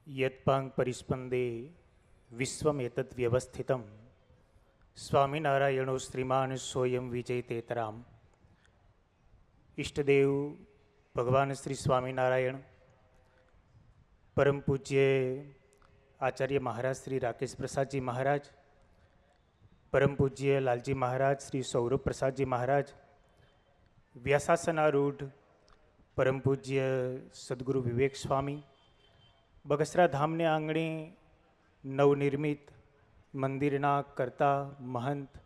यत्पांग परिस्पंदे विश्वमेतद् व्यवस्थितं स्वामीनारायणो श्रीमान स्वयं विजयतेतराम। इष्टदेव भगवान श्री स्वामीनारायण, परम पूज्य आचार्य महाराज श्री राकेश प्रसाद जी महाराज, परम पूज्य लालजी महाराज श्री सौरभ प्रसाद जी महाराज, व्यासासनारूढ़ परम पूज्य सद्गुरु विवेक स्वामी, बगसरा धामने आंगणे नवनिर्मित मंदिरना करता महंत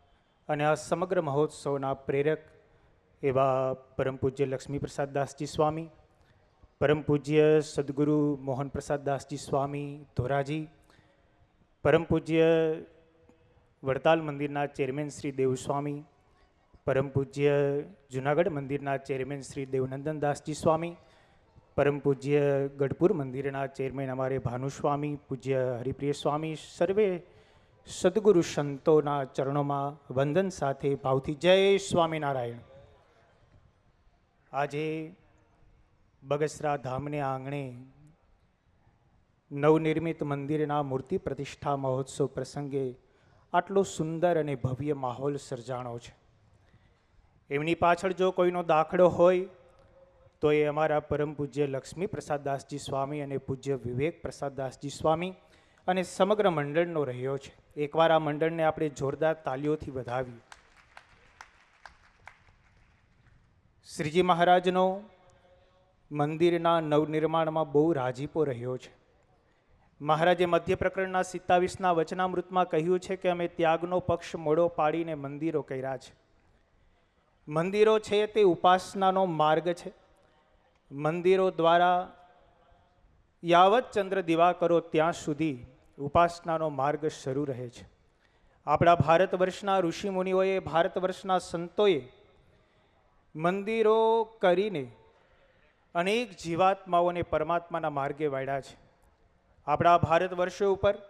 અને આ સમગ્ર મહોત્સવના પ્રેરક એવા પરમ પૂજ્ય લક્ષ્મી પ્રસાદ દાસજી સ્વામી, પરમ પૂજ્ય સદગુરુ મોહન પ્રસાદ દાસજી સ્વામી ધોરાજી, પરમ પૂજ્ય વડતાલ મંદિરના ચેરમેન શ્રી દેવસ્વામી, પરમ પૂજ્ય જુનાગઢ મંદિરના ચેરમેન શ્રી દેવનંદન દાસજી સ્વામી, परम पूज्य गढ़पुर मंदिरना चेरमेन अमारे भानुस्वामी, पूज्य हरिप्रिय स्वामी, सर्वे सद्गुरु संतोना चरणों में वंदन साथे भावथी जय स्वामीनारायण। आजे बगसरा धामने आंगणे नवनिर्मित मंदिरना मूर्ति प्रतिष्ठा महोत्सव प्रसंगे आटलो सुंदर अने भव्य माहौल सर्जाणो छे। एमनी पाछळ जो कोईनो दाखलो होय तो ये अमारा परम पूज्य लक्ष्मी प्रसाद दासजी स्वामी अने पूज्य विवेक प्रसाद दासजी स्वामी अने समग्र मंडळनो रह्यो छे। एकवार आ मंडळने आपणे जोरदार तालीओथी वधावी। श्रीजी महाराजनो मंदिरना नवनिर्माणमां बहु राजीपो रह्यो छे। महाराजे मध्य प्रकरणना 27ना वचनामृतमां कह्युं छे के अमे त्यागनो पक्ष मोड़ो पाडीने मंदिरो कर्या छे। मंदिरो छे ते उपासनानो मार्ग छे। मंदिरों द्वारा यावत चंद्र दिवा करो त्या सुधी उपासनानो मार्ग शरू रहे छे। आपड़ा भारतवर्षना ऋषि मुनिओए, भारतवर्षना संतोए मंदिरों करीने अनेक जीवात्माओने परमात्माना मार्गे वाळ्या छे। आपड़ा भारतवर्ष उपर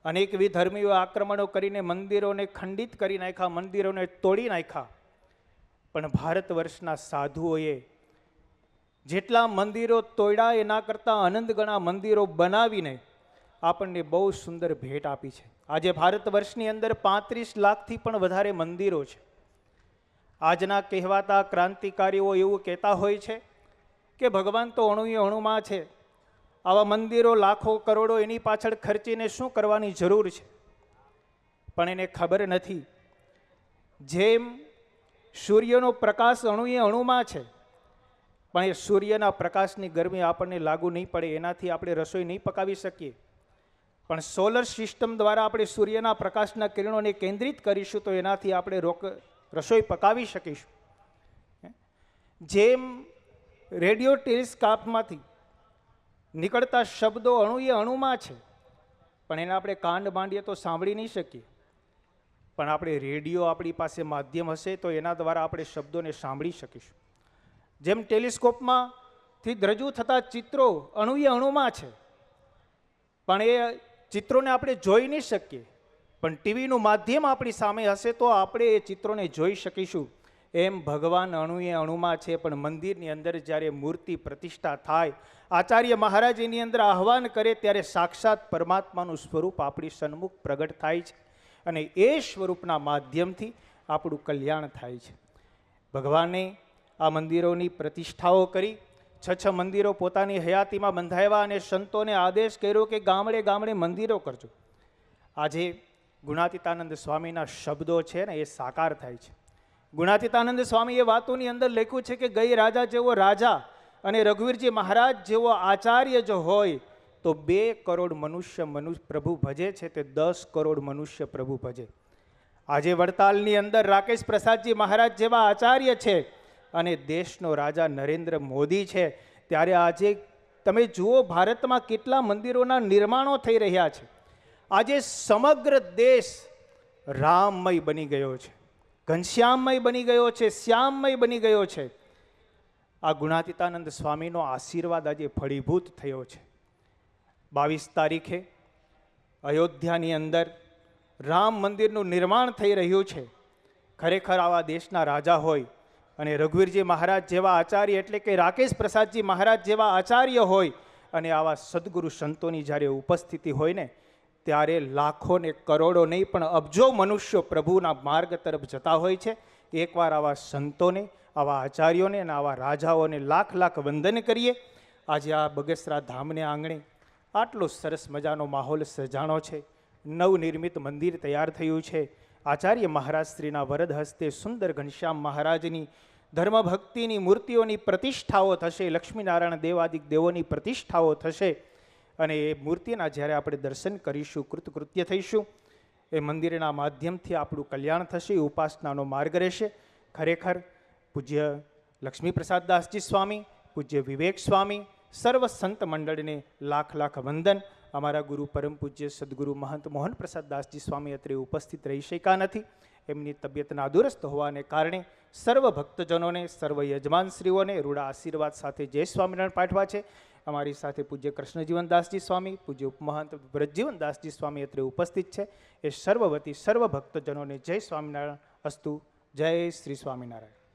अनेक विधर्मीओ आक्रमणों करीने मंदिरोने खंडित करी नाख्या, मंदिरोने तोड़ी नाख्या, पण भारतवर्षना साधुओए जेटला मंदिरों तोड़ा एना करता अनंत गणा मंदिरों बनावीने आपने बहु सुंदर भेट आपी छे। आज भारतवर्षनी अंदर 35 लाख थी पण वधारे मंदिरों छे। आजना कहेवाता क्रांतिकारीओ एवुं कहेता होय छे के भगवान तो अणुए अणुमां छे, आवा मंदिरों लाखों करोड़ों एनी पाछळ खर्चीने शुं करवानी जरूर छे। पण एने खबर नथी जेम सूर्यनो प्रकाश अणुए अणुमां छे, पण ए सूर्यना प्रकाशनी गरमी आपणे लागू नहीं पड़े एनाथी आपणे रसोई नहीं पकावी सकीए। पण सोलर सिस्टम द्वारा आपणे सूर्यना प्रकाशना किरणोने केंद्रित करीशुं तो एनाथी आपणे रसोई पकावी शकीशुं। जेम रेडियो टेलिस्कोपमांथी निकळता शब्दों अणुए अणुमां छे, पण एने आपणे कान માંડીએ तो सांभળી नहीं शकीए। पण आपणे रेडियो आपणी पासे माध्यम हशे तो एना द्वारा आपणे शब्दोने सांभળી शकीशुं। जेम टेलिस्कोप में थी रजू थता चित्रों अणुए अणुमां छे, पण ए चित्रों ने आपणे जोई नहीं शकीए, पण टीवी नु माध्यम आपणी सामे हशे तो आपणे ए चित्रों ने जोई शकीशुं। एम भगवान अणुए अणुमां छे, पण मंदिरनी अंदर ज्यारे मूर्ति प्रतिष्ठा थाय, आचार्य महाराज एनी अंदर आह्वान करे त्यारे साक्षात परमात्मानुं स्वरूप आपणी सन्मुख प्रगट थाय छे अने ए स्वरूपना माध्यमथी आपणुं कल्याण थाय छे। भगवाने आ मंदिरों प्रतिष्ठाओ करी, 6 मंदिरों पोतानी हयाती में बंधाव्या अने संतों ने आदेश कर्यो के गामडे गामडे मंदिरों करजो। आजे गुणातीतानंद स्वामीना शब्दों छे ने ए साकार थाय छे। गुणातीतानंद स्वामी ए वातोनी अंदर लख्युं छे के गई राजा जेवो राजा अने रघुवीरजी महाराज जेवो आचार्य जो होय तो 2 करोड़ मनुष्य प्रभु भजे छे ते 10 करोड़ मनुष्य प्रभु भजे। आजे वडतालनी अंदर राकेश प्रसादजी महाराज जेवा आचार्य छे અને દેશનો રાજા નરેન્દ્ર મોદી છે, ત્યારે આજે તમે જુઓ ભારતમાં કેટલા મંદિરોના નિર્માણો થઈ રહ્યા છે। આજે સમગ્ર દેશ રામમય બની ગયો છે, ઘનશ્યામમય બની ગયો છે, શ્યામમય બની ગયો છે। આ ગુણાતીતાનંદ સ્વામીનો આશીર્વાદ આજે ફળીભૂત થયો છે। 22 તારીખે અયોધ્યાની અંદર રામ મંદિરનું નિર્માણ થઈ રહ્યું છે। ખરેખર આવા દેશના રાજા હોય અને રઘુવીરજી મહારાજ જેવા આચાર્ય એટલે કે રાકેશ પ્રસાદજી મહારાજ જેવા આચાર્ય હોય અને આવા સદગુરુ સંતોની જ્યારે ઉપસ્થિતિ હોય ને ત્યારે લાખો ને કરોડો નહીં પણ અબજો મનુષ્યો પ્રભુના માર્ગ તરફ જતા હોય છે. એકવાર આવા સંતોને, આવા આચાર્યોને અને આવા રાજાઓને લાખ લાખ વંદન કરીએ. આજે આ બગસરા ધામને આંગણે આટલો સરસ મજાનો માહોલ સજાણો છે. નવનિર્મિત મંદિર તૈયાર થયું છે. આચાર્ય મહારાજ શ્રીના વરદ હસ્તે સુંદર ઘનશ્યામ મહારાજની ધર્મભક્તિની મૂર્તિઓની પ્રતિષ્ઠાઓ થશે. લક્ષ્મીનારાયણ દેવાદિક દેવોની પ્રતિષ્ઠાઓ થશે અને એ મૂર્તિના જ્યારે આપણે દર્શન કરીશું, કૃતકૃત્ય થઈશું, એ મંદિરના માધ્યમથી આપણું કલ્યાણ થશે. ઉપાસનાનો માર્ગ રહેશે. ખરેખર પૂજ્ય લક્ષ્મીપ્રસાદ દાસજી સ્વામી, પૂજ્ય વિવેક સ્વામી, સર્વ સંત મંડળને લાખ લાખ વંદન. અમારા ગુરુ પરમ પૂજ્ય સદગુરુ મહંત મોહન પ્રસાદ દાસજી સ્વામી અત્રે ઉપસ્થિત રહી શક્યા નથી. એમની તબિયત નાદુરસ્ત હોવાને કારણે સર્વ ભક્તજનોને, સર્વ યજમાનશ્રીઓને રૂડા આશીર્વાદ સાથે જય સ્વામિનારાયણ પાઠવા છે. અમારી સાથે પૂજ્ય કૃષ્ણજીવનદાસજી સ્વામી, પૂજ્ય ઉપમહંત વ્રજજીવનદાસજી સ્વામી અત્રે ઉપસ્થિત છે. એ સર્વ વતી સર્વ ભક્તજનોને જય સ્વામિનારાયણ અસ્તુ. જય શ્રી સ્વામિનારાયણ.